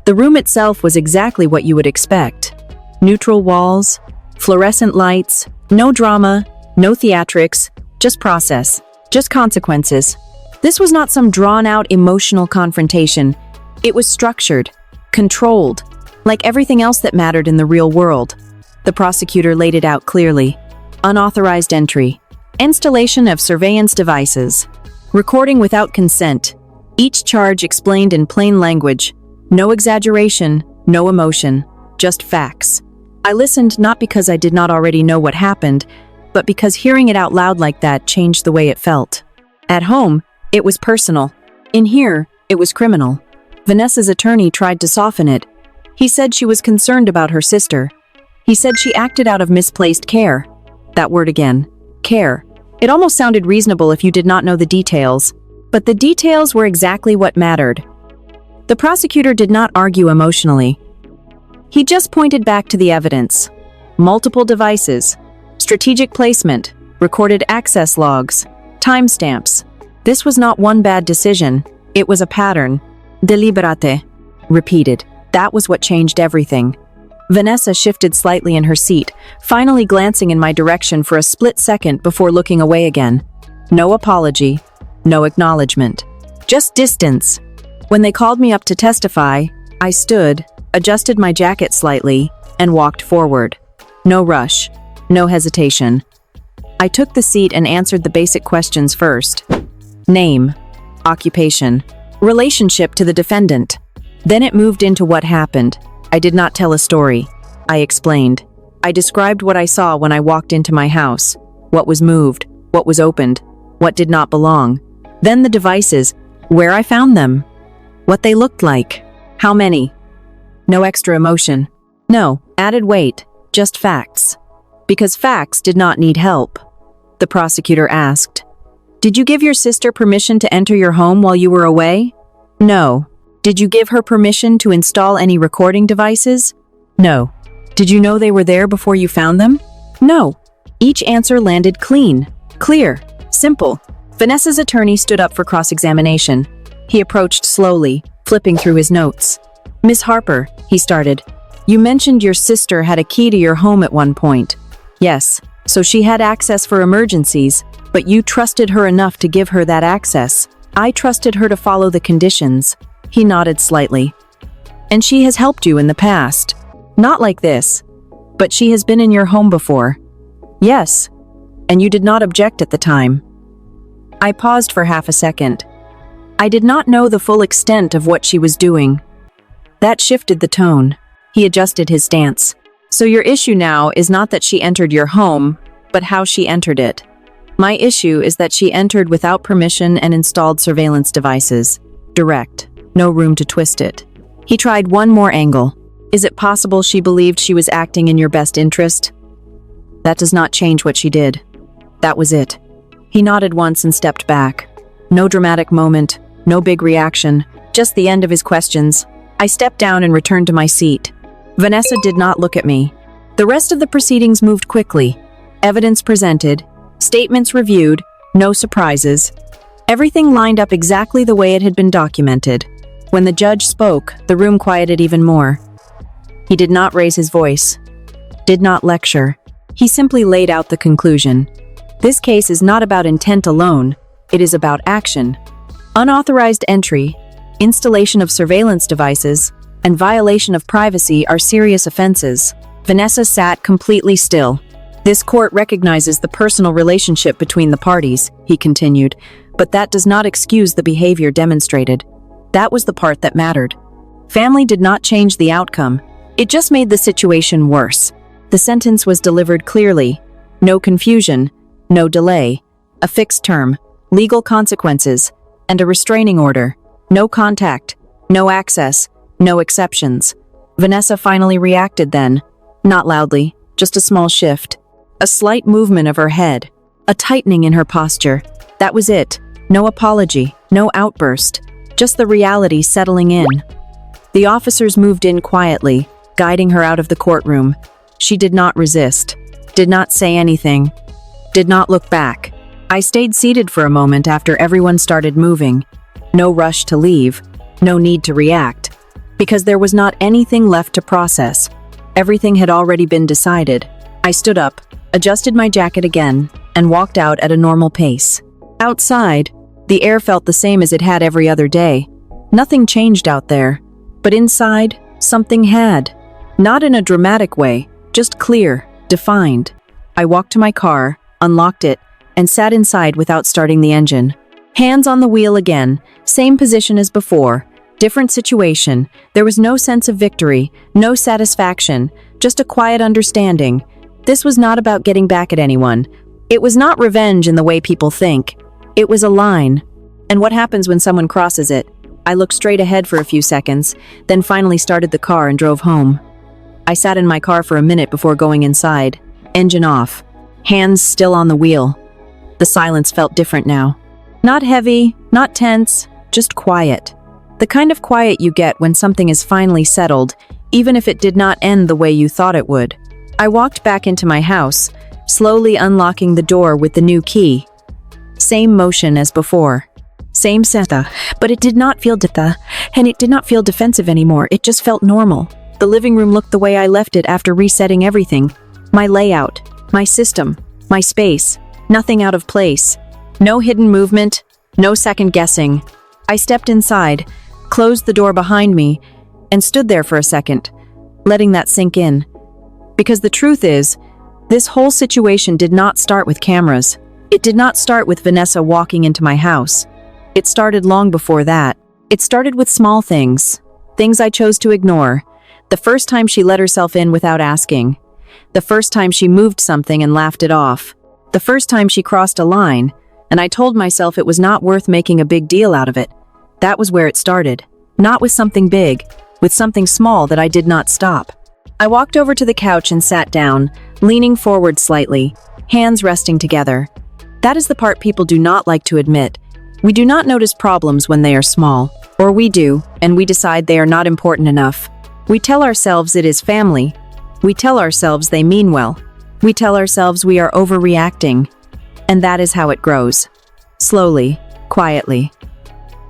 The room itself was exactly what you would expect. Neutral walls, fluorescent lights, no drama, no theatrics, just process, just consequences. This was not some drawn-out emotional confrontation. It was structured, controlled, like everything else that mattered in the real world. The prosecutor laid it out clearly. Unauthorized entry, installation of surveillance devices, recording without consent. Each charge explained in plain language. No exaggeration, no emotion, just facts. I listened not because I did not already know what happened, but because hearing it out loud like that changed the way it felt. At home, it was personal. In here, it was criminal. Vanessa's attorney tried to soften it. He said she was concerned about her sister. He said she acted out of misplaced care. That word again, care. It almost sounded reasonable if you did not know the details, but the details were exactly what mattered. The prosecutor did not argue emotionally. He just pointed back to the evidence. Multiple devices, strategic placement, recorded access logs, timestamps. This was not one bad decision. It was a pattern. Deliberate. Repeated. That was what changed everything. Vanessa shifted slightly in her seat, finally glancing in my direction for a split second before looking away again. No apology, no acknowledgement. Just distance. When they called me up to testify, I stood, adjusted my jacket slightly, and walked forward. No rush, no hesitation. I took the seat and answered the basic questions first. Name, occupation, relationship to the defendant. Then it moved into what happened. I did not tell a story. I explained. I described what I saw when I walked into my house, what was moved, what was opened, what did not belong. Then the devices, where I found them, what they looked like, how many. No extra emotion. No, added weight, just facts. Because facts did not need help. The prosecutor asked, "Did you give your sister permission to enter your home while you were away?" No. Did you give her permission to install any recording devices? No. Did you know they were there before you found them? No. Each answer landed clean, clear, simple. Vanessa's attorney stood up for cross-examination. He approached slowly, flipping through his notes. "Miss Harper," he started, "you mentioned your sister had a key to your home at one point." "Yes, so she had access for emergencies, but you trusted her enough to give her that access." "I trusted her to follow the conditions." He nodded slightly. "And she has helped you in the past. Not like this, but she has been in your home before." "Yes, and you did not object at the time." I paused for half a second. I did not know the full extent of what she was doing. That shifted the tone. He adjusted his stance. "So your issue now is not that she entered your home, but how she entered it. My issue is that she entered without permission and installed surveillance devices. Direct. No room to twist it." He tried one more angle. "Is it possible she believed she was acting in your best interest?" "That does not change what she did. That was it." He nodded once and stepped back. No dramatic moment, no big reaction, Just the end of his questions. I stepped down and returned to my seat. Vanessa did not look at me. The rest of the proceedings moved quickly. Evidence presented, statements reviewed, no surprises. Everything lined up exactly the way it had been documented. When the judge spoke, the room quieted even more. He did not raise his voice, did not lecture. He simply laid out the conclusion. This case is not about intent alone, it is about action. Unauthorized entry, installation of surveillance devices, and violation of privacy are serious offenses. Vanessa sat completely still. This court recognizes the personal relationship between the parties, he continued, but that does not excuse the behavior demonstrated. That was the part that mattered. Family did not change the outcome. It just made the situation worse. The sentence was delivered clearly. No confusion, no delay, a fixed term, legal consequences, and a restraining order. No contact, no access, no exceptions. Vanessa finally reacted then. Not loudly, just a small shift. A slight movement of her head. A tightening in her posture. That was it. No apology, no outburst. Just the reality settling in. The officers moved in quietly, guiding her out of the courtroom. She did not resist, did not say anything, did not look back. I stayed seated for a moment after everyone started moving. No rush to leave, no need to react, because there was not anything left to process. Everything had already been decided. I stood up, adjusted my jacket again, and walked out at a normal pace. Outside, the air felt the same as it had every other day. Nothing changed out there, but inside, something had. Not in a dramatic way, just clear, defined. I walked to my car, unlocked it, and sat inside without starting the engine. Hands on the wheel again, same position as before, different situation. There was no sense of victory, no satisfaction, just a quiet understanding. This was not about getting back at anyone. It was not revenge in the way people think. It was a line. And what happens when someone crosses it? I looked straight ahead for a few seconds, then finally started the car and drove home. I sat in my car for a minute before going inside, engine off, hands still on the wheel. The silence felt different now. Not heavy, not tense, just quiet. The kind of quiet you get when something is finally settled, even if it did not end the way you thought it would. I walked back into my house, slowly unlocking the door with the new key. Same motion as before. Same seta, but it did not feel and it did not feel defensive anymore. It just felt normal. The living room looked the way I left it after resetting everything. My layout, my system, my space, nothing out of place. No hidden movement, no second guessing. I stepped inside, closed the door behind me, and stood there for a second, letting that sink in. Because the truth is, this whole situation did not start with cameras. It did not start with Vanessa walking into my house. It started long before that. It started with small things, things I chose to ignore. The first time she let herself in without asking. The first time she moved something and laughed it off. The first time she crossed a line, and I told myself it was not worth making a big deal out of it. That was where it started. Not with something big, with something small that I did not stop. I walked over to the couch and sat down, leaning forward slightly, hands resting together. That is the part people do not like to admit. We do not notice problems when they are small, or we do, and we decide they are not important enough. We tell ourselves it is family. We tell ourselves they mean well. We tell ourselves we are overreacting. And that is how it grows. Slowly, quietly.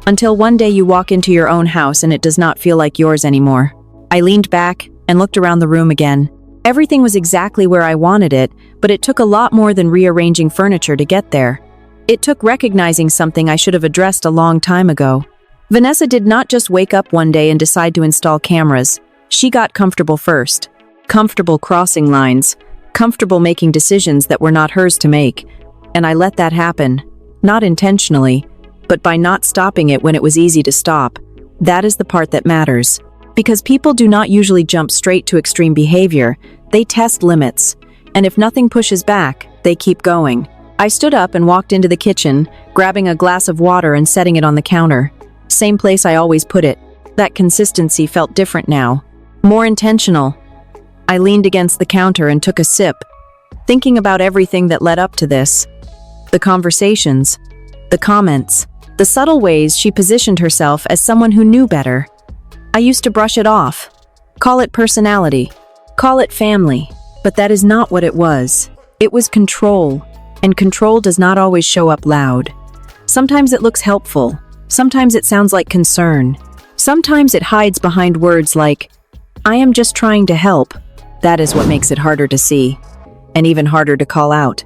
Until one day you walk into your own house and it does not feel like yours anymore. I leaned back and looked around the room again. Everything was exactly where I wanted it, but it took a lot more than rearranging furniture to get there. It took recognizing something I should have addressed a long time ago. Vanessa did not just wake up one day and decide to install cameras. She got comfortable first. Comfortable crossing lines. Comfortable making decisions that were not hers to make. And I let that happen. Not intentionally, but by not stopping it when it was easy to stop. That is the part that matters. Because people do not usually jump straight to extreme behavior. They test limits. And if nothing pushes back, they keep going. I stood up and walked into the kitchen, grabbing a glass of water and setting it on the counter. Same place I always put it. That consistency felt different now. More intentional. I leaned against the counter and took a sip, thinking about everything that led up to this. The conversations, the comments, The subtle ways she positioned herself as someone who knew better. I used to brush it off. Call it personality. Call it family. But that is not what it was. It was control. And control does not always show up loud. Sometimes it looks helpful. Sometimes it sounds like concern. Sometimes it hides behind words like, "I am just trying to help." That is what makes it harder to see. And even harder to call out.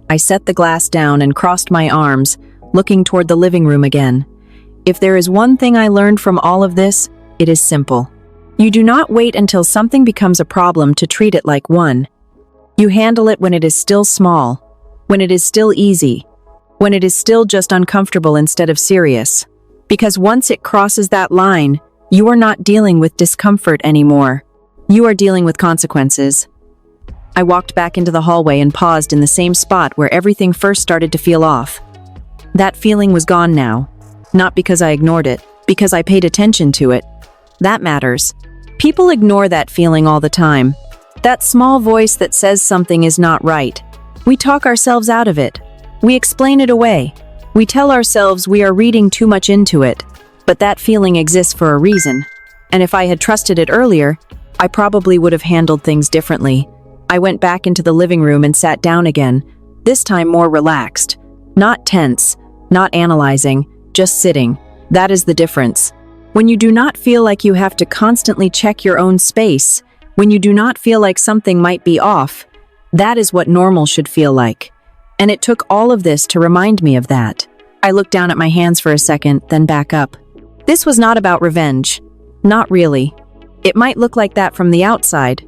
I set the glass down and crossed my arms, looking toward the living room again. If there is one thing I learned from all of this, it is simple. You do not wait until something becomes a problem to treat it like one. You handle it when it is still small, when it is still easy, when it is still just uncomfortable instead of serious. Because once it crosses that line, you are not dealing with discomfort anymore. You are dealing with consequences. I walked back into the hallway and paused in the same spot where everything first started to feel off. That feeling was gone now. Not because I ignored it, because I paid attention to it. That matters. People ignore that feeling all the time. That small voice that says something is not right. We talk ourselves out of it. We explain it away. We tell ourselves we are reading too much into it. But that feeling exists for a reason. And if I had trusted it earlier, I probably would have handled things differently. I went back into the living room and sat down again, this time more relaxed. Not tense, not analyzing, just sitting. That is the difference. When you do not feel like you have to constantly check your own space, when you do not feel like something might be off, that is what normal should feel like. And it took all of this to remind me of that. I looked down at my hands for a second, then back up. This was not about revenge. Not really. It might look like that from the outside.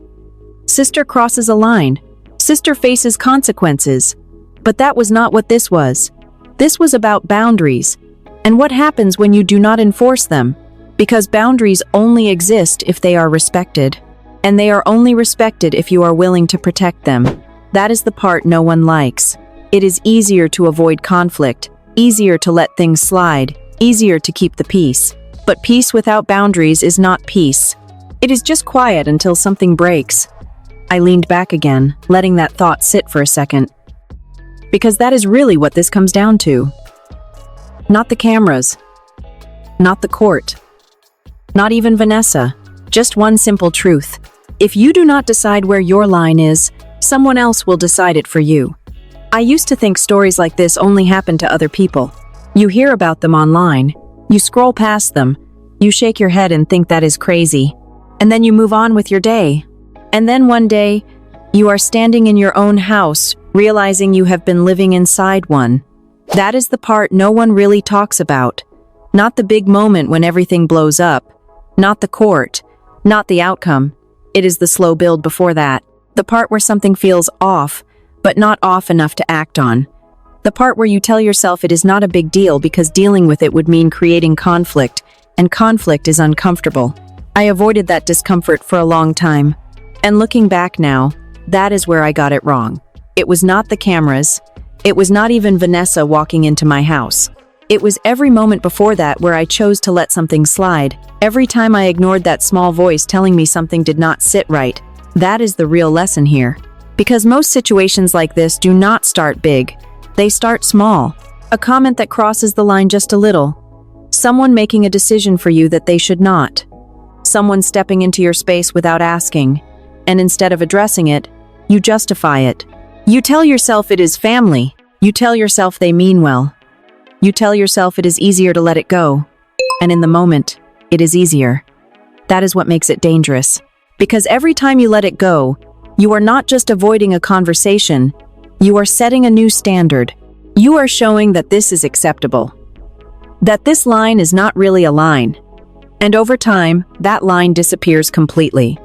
Sister crosses a line. Sister faces consequences. But that was not what this was. This was about boundaries. And what happens when you do not enforce them? Because boundaries only exist if they are respected. And they are only respected if you are willing to protect them. That is the part no one likes. It is easier to avoid conflict, easier to let things slide, easier to keep the peace. But peace without boundaries is not peace. It is just quiet until something breaks. I leaned back again, letting that thought sit for a second. Because that is really what this comes down to. Not the cameras. Not the court. Not even Vanessa. Just one simple truth. If you do not decide where your line is, someone else will decide it for you. I used to think stories like this only happen to other people. You hear about them online. You scroll past them. You shake your head and think that is crazy. And then you move on with your day. And then one day, you are standing in your own house, realizing you have been living inside one. That is the part no one really talks about. Not the big moment when everything blows up. Not the court. Not the outcome. It is the slow build before that. The part where something feels off, but not off enough to act on. The part where you tell yourself it is not a big deal because dealing with it would mean creating conflict, and conflict is uncomfortable. I avoided that discomfort for a long time. And looking back now, that is where I got it wrong. It was not the cameras. It was not even Vanessa walking into my house. It was every moment before that where I chose to let something slide. Every time I ignored that small voice telling me something did not sit right. That is the real lesson here. Because most situations like this do not start big. They start small. A comment that crosses the line just a little. Someone making a decision for you that they should not. Someone stepping into your space without asking. And instead of addressing it, you justify it. You tell yourself it is family. You tell yourself they mean well. You tell yourself it is easier to let it go. And in the moment, it is easier. That is what makes it dangerous. Because every time you let it go, you are not just avoiding a conversation, you are setting a new standard. You are showing that this is acceptable. That this line is not really a line. And over time, that line disappears completely.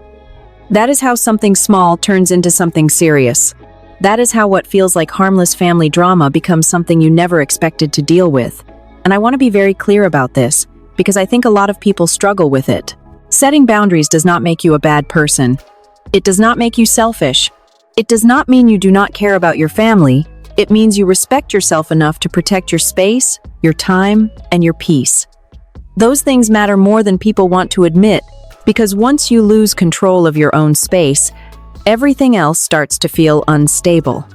That is how something small turns into something serious. That is how what feels like harmless family drama becomes something you never expected to deal with. And I want to be very clear about this, because I think a lot of people struggle with it. Setting boundaries does not make you a bad person. It does not make you selfish. It does not mean you do not care about your family. It means you respect yourself enough to protect your space, your time, and your peace. Those things matter more than people want to admit, because once you lose control of your own space, everything else starts to feel unstable.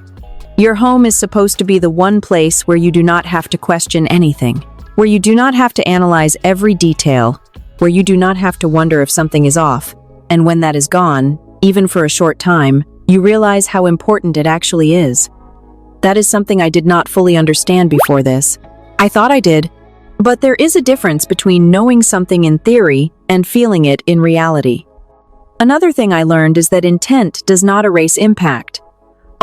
Your home is supposed to be the one place where you do not have to question anything, where you do not have to analyze every detail, where you do not have to wonder if something is off. And when that is gone, even for a short time, you realize how important it actually is. That is something I did not fully understand before this. I thought I did. But there is a difference between knowing something in theory and feeling it in reality. Another thing I learned is that intent does not erase impact.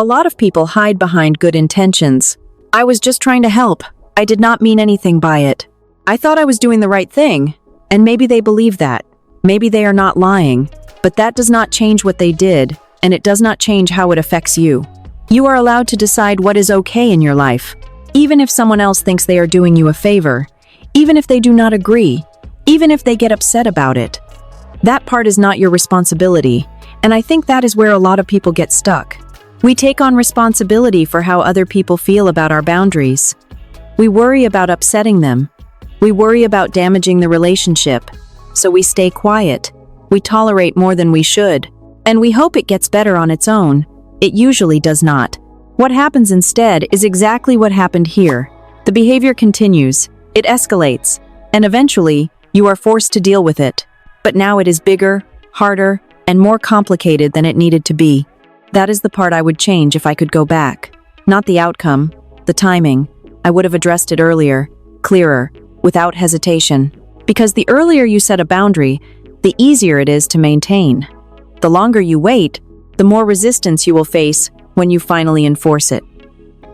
A lot of people hide behind good intentions. I was just trying to help. I did not mean anything by it. I thought I was doing the right thing, and maybe they believe that. Maybe they are not lying, but that does not change what they did, and it does not change how it affects you. You are allowed to decide what is okay in your life, even if someone else thinks they are doing you a favor, even if they do not agree, even if they get upset about it. That part is not your responsibility, and I think that is where a lot of people get stuck. We take on responsibility for how other people feel about our boundaries. We worry about upsetting them. We worry about damaging the relationship. So we stay quiet. We tolerate more than we should. And we hope it gets better on its own. It usually does not. What happens instead is exactly what happened here. The behavior continues. It escalates. And eventually, you are forced to deal with it. But now it is bigger, harder, and more complicated than it needed to be. That is the part I would change if I could go back. Not the outcome, the timing. I would have addressed it earlier, clearer, without hesitation. Because the earlier you set a boundary, the easier it is to maintain. The longer you wait, the more resistance you will face when you finally enforce it.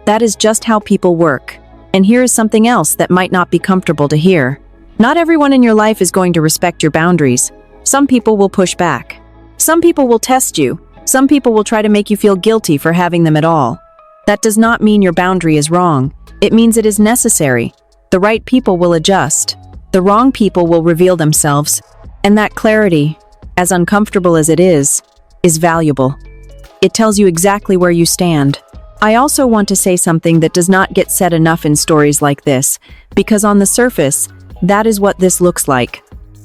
That is just how people work. And here is something else that might not be comfortable to hear. Not everyone in your life is going to respect your boundaries. Some people will push back. Some people will test you. Some people will try to make you feel guilty for having them at all. That does not mean your boundary is wrong. It means it is necessary. The right people will adjust. The wrong people will reveal themselves. And that clarity, as uncomfortable as it is valuable. It tells you exactly where you stand. I also want to say something that does not get said enough in stories like this, because on the surface, that is what this looks like.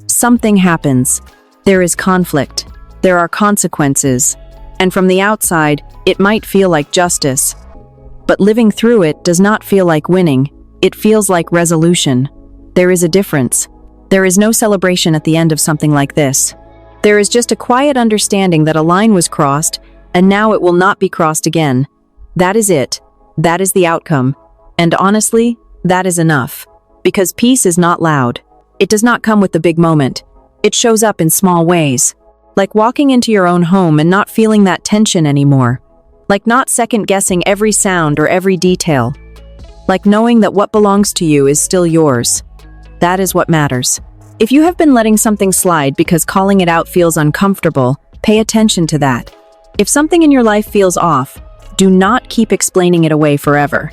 Something happens. There is conflict. There are consequences. And from the outside, it might feel like justice. But living through it does not feel like winning. It feels like resolution. There is a difference. There is no celebration at the end of something like this. There is just a quiet understanding that a line was crossed, and now it will not be crossed again. That is it. That is the outcome. And honestly, that is enough. Because peace is not loud. It does not come with the big moment. It shows up in small ways. Like walking into your own home and not feeling that tension anymore. Like not second-guessing every sound or every detail. Like knowing that what belongs to you is still yours. That is what matters. If you have been letting something slide because calling it out feels uncomfortable, pay attention to that. If something in your life feels off, do not keep explaining it away forever.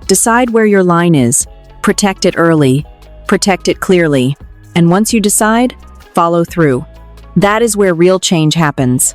Decide where your line is. Protect it early. Protect it clearly. And once you decide, follow through. That is where real change happens.